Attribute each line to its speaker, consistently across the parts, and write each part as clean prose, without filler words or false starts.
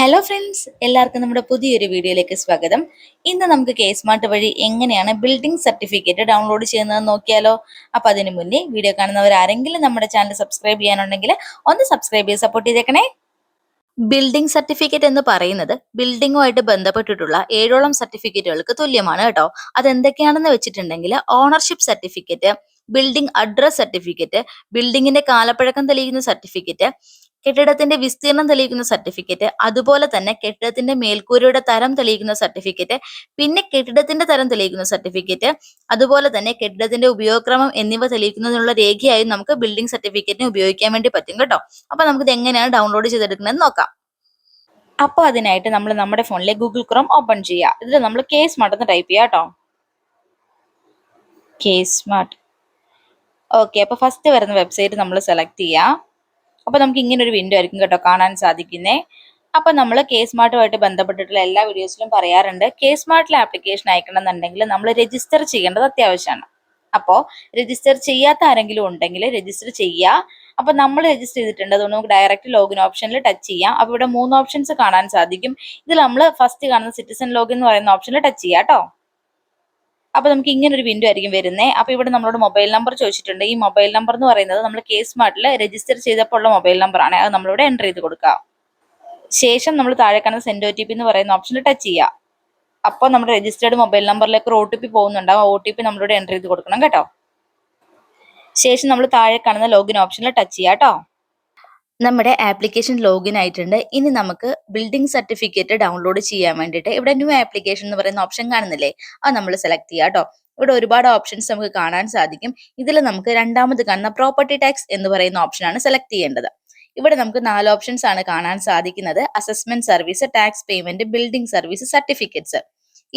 Speaker 1: Hello friends, എല്ലാവർക്കും നമ്മുടെ പുതിയൊരു വീഡിയോയിലേക്ക് സ്വാഗതം. ഇന്ന് നമുക്ക് കേസ്മാർട്ട് വഴി എങ്ങനെയാണ് ബിൽഡിംഗ് സർട്ടിഫിക്കറ്റ് ഡൗൺലോഡ് ചെയ്യുന്നതെന്ന് നോക്കിയാലോ. അപ്പൊ അതിനു മുന്നേ വീഡിയോ കാണുന്നവർ ആരെങ്കിലും നമ്മുടെ ചാനൽ സബ്സ്ക്രൈബ് ചെയ്യാനുണ്ടെങ്കിൽ ഒന്ന് സബ്സ്ക്രൈബ് ചെയ്ത് സപ്പോർട്ട് ചെയ്തേക്കണേ. ബിൽഡിംഗ് സർട്ടിഫിക്കറ്റ് എന്ന് പറയുന്നത് ബിൽഡിങ്ങുമായിട്ട് ബന്ധപ്പെട്ടിട്ടുള്ള 7ഓളം സർട്ടിഫിക്കറ്റുകൾക്ക് തുല്യമാണ് കേട്ടോ. അതെന്തൊക്കെയാണെന്ന് വെച്ചിട്ടുണ്ടെങ്കിൽ ownership certificate, building address certificate, ബിൽഡിങ്ങിന്റെ കാലപ്പഴക്കം തെളിയിക്കുന്ന സർട്ടിഫിക്കറ്റ്, കെട്ടിടത്തിന്റെ വിസ്തീർണം തെളിയിക്കുന്ന സർട്ടിഫിക്കറ്റ്, അതുപോലെ തന്നെ കെട്ടിടത്തിന്റെ മേൽക്കൂരയുടെ തരം തെളിയിക്കുന്ന സർട്ടിഫിക്കറ്റ്, പിന്നെ കെട്ടിടത്തിന്റെ തരം തെളിയിക്കുന്ന സർട്ടിഫിക്കറ്റ്, അതുപോലെ തന്നെ കെട്ടിടത്തിന്റെ ഉപയോഗക്രമം എന്നിവ തെളിയിക്കുന്നതിനുള്ള രേഖയായി നമുക്ക് ബിൽഡിംഗ് സർട്ടിഫിക്കറ്റിന് ഉപയോഗിക്കാൻ വേണ്ടി പറ്റും കേട്ടോ. അപ്പൊ നമുക്കിത് എങ്ങനെയാണ് ഡൗൺലോഡ് ചെയ്തെടുക്കുന്നത് നോക്കാം. അപ്പോൾ അതിനായിട്ട് നമ്മൾ നമ്മുടെ ഫോണിലെ ഗൂഗിൾ ക്രോം ഓപ്പൺ ചെയ്യുക. ഇതിൽ നമ്മൾ കേസ്മാർട്ട് എന്ന് ടൈപ്പ് ചെയ്യുക കേട്ടോ. കേസ്മാർട്ട്. ഓക്കെ, അപ്പോൾ ഫസ്റ്റ് വരുന്ന വെബ്സൈറ്റ് നമ്മൾ സെലക്ട് ചെയ്യുക. അപ്പോൾ നമുക്ക് ഇങ്ങനെ ഒരു വിൻഡോ ആയിരിക്കും കേട്ടോ കാണാൻ സാധിക്കുന്നേ. അപ്പോൾ നമ്മൾ കേസ്മാർട്ടുമായിട്ട് ബന്ധപ്പെട്ടിട്ടുള്ള എല്ലാ വീഡിയോസിലും പറയാറുണ്ട്, കേസ്മാർട്ടിൽ ആപ്ലിക്കേഷൻ അയക്കണം എന്നുണ്ടെങ്കിൽ നമ്മൾ രജിസ്റ്റർ ചെയ്യേണ്ടത് അത്യാവശ്യമാണ്. അപ്പോൾ രജിസ്റ്റർ ചെയ്യാത്ത ആരെങ്കിലും ഉണ്ടെങ്കിൽ രജിസ്റ്റർ ചെയ്യുക. അപ്പോൾ നമ്മൾ രജിസ്റ്റർ ചെയ്തിട്ടുണ്ട്, അതുകൊണ്ട് നമുക്ക് ഡയറക്റ്റ് ലോഗിൻ ഓപ്ഷനിൽ ടച്ച് ചെയ്യാം. അപ്പോൾ ഇവിടെ 3 ഓപ്ഷൻസ് കാണാൻ സാധിക്കും. ഇതിൽ നമ്മൾ ഫസ്റ്റ് കാണുന്ന സിറ്റിസൺ ലോഗിൻ എന്ന് പറയുന്ന ഓപ്ഷനിൽ ടച്ച് ചെയ്യാം കേട്ടോ. അപ്പൊ നമുക്ക് ഇങ്ങനെ ഒരു വിൻഡോ ആയിരിക്കും വരുന്നത്. അപ്പൊ ഇവിടെ നമ്മളോട് മൊബൈൽ നമ്പർ ചോദിച്ചിട്ടുണ്ട്. ഈ മൊബൈൽ നമ്പർ എന്ന് പറയുന്നത് നമ്മൾ കേസ്മാർട്ടിൽ രജിസ്റ്റർ ചെയ്തപ്പോൾ ഉള്ള മൊബൈൽ നമ്പർ ആണ്. അത് നമ്മളിവിടെ എൻ്റർ ചെയ്ത് കൊടുക്കുക. ശേഷം നമ്മൾ താഴെ കാണുന്ന സെൻഡ് OTP എന്ന് പറയുന്ന ഓപ്ഷനിൽ ടച്ച് ചെയ്യുക. അപ്പോൾ നമ്മുടെ രജിസ്റ്റേർഡ് മൊബൈൽ നമ്പറിലേക്ക് ഒരു OTP പോകുന്നുണ്ടാവും. ആ OTP നമ്മളിവിടെ എൻ്റർ ചെയ്ത് കൊടുക്കണം കേട്ടോ. ശേഷം നമ്മൾ താഴെ കാണുന്ന ലോഗിൻ ഓപ്ഷനിൽ ടച്ച് ചെയ്യുക കേട്ടോ. നമ്മുടെ ആപ്ലിക്കേഷൻ ലോഗിൻ ആയിട്ടുണ്ട്. ഇനി നമുക്ക് ബിൽഡിംഗ് സർട്ടിഫിക്കറ്റ് ഡൗൺലോഡ് ചെയ്യാൻ വേണ്ടിയിട്ട് ഇവിടെ ന്യൂ ആപ്ലിക്കേഷൻ എന്ന് പറയുന്ന ഓപ്ഷൻ കാണുന്നില്ലേ, അത് നമ്മൾ സെലക്ട് ചെയ്യുക കേട്ടോ. ഇവിടെ ഒരുപാട് ഓപ്ഷൻസ് നമുക്ക് കാണാൻ സാധിക്കും. ഇതിൽ നമുക്ക് രണ്ടാമത് കാണുന്ന പ്രോപ്പർട്ടി ടാക്സ് എന്ന് പറയുന്ന ഓപ്ഷനാണ് സെലക്ട് ചെയ്യേണ്ടത്. ഇവിടെ നമുക്ക് 4 ഓപ്ഷൻസ് ആണ് കാണാൻ സാധിക്കുന്നത്: assessment service, tax payment, building service, certificates.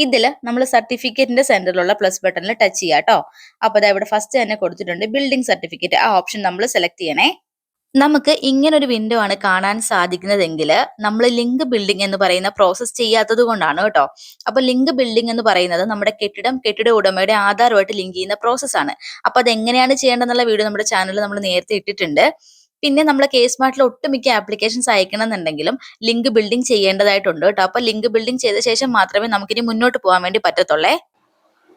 Speaker 1: ഇതിൽ നമ്മൾ സർട്ടിഫിക്കറ്റിന്റെ സെന്ററിലുള്ള പ്ലസ് ബട്ടണിൽ ടച്ച് ചെയ്യാം കേട്ടോ. അപ്പോൾ ഇവിടെ ഫസ്റ്റ് തന്നെ കൊടുത്തിട്ടുണ്ട് ബിൽഡിംഗ് സർട്ടിഫിക്കറ്റ്. ആ ഓപ്ഷൻ നമ്മൾ സെലക്ട് ചെയ്യണേ. നമുക്ക് ഇങ്ങനൊരു വിൻഡോ ആണ് കാണാൻ സാധിക്കുന്നതെങ്കിൽ നമ്മൾ ലിങ്ക് ബിൽഡിംഗ് എന്ന് പറയുന്ന പ്രോസസ്സ് ചെയ്യാത്തത് കൊണ്ടാണ് കേട്ടോ. അപ്പൊ ലിങ്ക് ബിൽഡിംഗ് എന്ന് പറയുന്നത് നമ്മുടെ കെട്ടിട ഉടമയുടെ ആധാരമായിട്ട് ലിങ്ക് ചെയ്യുന്ന പ്രോസസ്സാണ്. അപ്പൊ അത് എങ്ങനെയാണ് ചെയ്യേണ്ടതെന്നുള്ള വീഡിയോ നമ്മുടെ ചാനലിൽ നമ്മൾ നേരത്തെ ഇട്ടിട്ടുണ്ട്. പിന്നെ നമ്മൾ കേസ്മാർട്ടിൽ ഒട്ടുമിക്ക ആപ്ലിക്കേഷൻസ് അയക്കണം എന്നുണ്ടെങ്കിലും ലിങ്ക് ബിൽഡിംഗ് ചെയ്യേണ്ടതായിട്ടുണ്ട് കേട്ടോ. അപ്പൊ ലിങ്ക് ബിൽഡിംഗ് ചെയ്ത ശേഷം മാത്രമേ നമുക്കിനി മുന്നോട്ട് പോകാൻ വേണ്ടി പറ്റത്തുള്ളേ.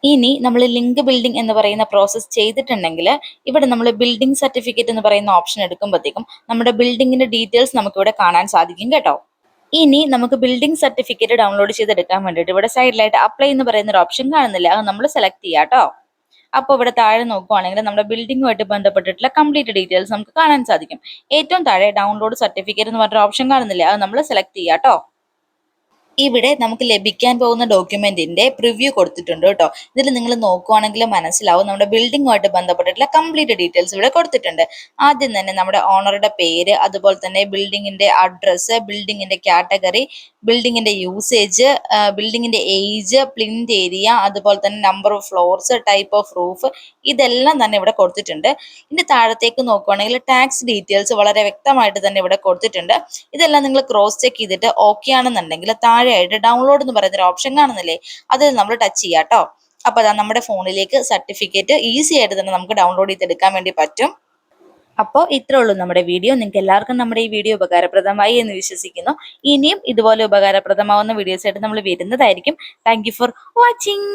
Speaker 1: ഇനി നമ്മൾ ലിങ്ക് ബിൽഡിംഗ് എന്ന് പറയുന്ന പ്രോസസ്സ് ചെയ്തിട്ടുണ്ടെങ്കിൽ ഇവിടെ നമ്മൾ ബിൽഡിംഗ് സർട്ടിഫിക്കറ്റ് എന്ന് പറയുന്ന ഓപ്ഷൻ എടുക്കുമ്പോഴത്തേക്കും നമ്മുടെ ബിൽഡിങ്ങിന്റെ ഡീറ്റെയിൽസ് നമുക്ക് ഇവിടെ കാണാൻ സാധിക്കും കേട്ടോ. ഇനി നമുക്ക് ബിൽഡിംഗ് സർട്ടിഫിക്കറ്റ് ഡൗൺലോഡ് ചെയ്തെടുക്കാൻ വേണ്ടിയിട്ട് ഇവിടെ സൈഡിലായിട്ട് അപ്ലൈ എന്ന് പറയുന്ന ഒരു ഓപ്ഷൻ കാണുന്നില്ല, അത് നമ്മൾ സെലക്ട് ചെയ്യാം കേട്ടോ. അപ്പോൾ ഇവിടെ താഴെ നോക്കുവാണെങ്കിൽ നമ്മുടെ ബിൽഡിങ്ങുമായിട്ട് ബന്ധപ്പെട്ടിട്ടുള്ള കംപ്ലീറ്റ് ഡീറ്റെയിൽസ് നമുക്ക് കാണാൻ സാധിക്കും. ഏറ്റവും താഴെ ഡൗൺലോഡ് സർട്ടിഫിക്കറ്റ് എന്ന് പറഞ്ഞൊരു ഓപ്ഷൻ കാണുന്നില്ല, അത് നമ്മൾ സെലക്ട് ചെയ്യാം കേട്ടോ. ഇവിടെ നമുക്ക് ലഭിക്കാൻ പോകുന്ന ഡോക്യുമെന്റിന്റെ പ്രിവ്യൂ കൊടുത്തിട്ടുണ്ട് കേട്ടോ. ഇതിൽ നിങ്ങൾ നോക്കുവാണെങ്കിൽ മനസ്സിലാവും നമ്മുടെ ബിൽഡിങ്ങുമായിട്ട് ബന്ധപ്പെട്ടിട്ടുള്ള കംപ്ലീറ്റ് ഡീറ്റെയിൽസ് ഇവിടെ കൊടുത്തിട്ടുണ്ട്. ആദ്യം തന്നെ നമ്മുടെ ഓണറുടെ പേര്, അതുപോലെ തന്നെ ബിൽഡിങ്ങിന്റെ അഡ്രസ്സ്, ബിൽഡിങ്ങിന്റെ കാറ്റഗറി, ബിൽഡിങ്ങിന്റെ യൂസേജ്, ബിൽഡിങ്ങിന്റെ ഏജ്, പ്ലിന്റ് ഏരിയ, അതുപോലെ തന്നെ number of floors, type of roof, ഇതെല്ലാം തന്നെ ഇവിടെ കൊടുത്തിട്ടുണ്ട്. ഇനി താഴത്തേക്ക് നോക്കുവാണെങ്കിൽ ടാക്സ് ഡീറ്റെയിൽസ് വളരെ വ്യക്തമായിട്ട് തന്നെ ഇവിടെ കൊടുത്തിട്ടുണ്ട്. ഇതെല്ലാം നിങ്ങൾ ക്രോസ് ചെക്ക് ചെയ്തിട്ട് ഓക്കെ ആണെന്നുണ്ടെങ്കിൽ താഴെയായിട്ട് ഡൗൺലോഡ് എന്ന് പറയുന്ന ഒരു ഓപ്ഷൻ കാണുന്നില്ലേ, അതിൽ നമ്മൾ ടച്ച് ചെയ്യാം കേട്ടോ. അപ്പൊ അതാ നമ്മുടെ ഫോണിലേക്ക് സർട്ടിഫിക്കറ്റ് ഈസി ആയിട്ട് തന്നെ നമുക്ക് ഡൗൺലോഡ് ചെയ്തെടുക്കാൻ വേണ്ടി പറ്റും. അപ്പോൾ ഇത്രേ ഉള്ളൂ നമ്മുടെ വീഡിയോ. നിങ്ങൾക്ക് എല്ലാവർക്കും നമ്മുടെ ഈ വീഡിയോ ഉപകാരപ്രദമായി എന്ന് വിശ്വസിക്കുന്നു. ഇനിയും ഇതുപോലെ ഉപകാരപ്രദമാവുന്ന വീഡിയോസ് ആയിട്ട് നമ്മൾ വരുന്നതായിരിക്കും. Thank you for watching.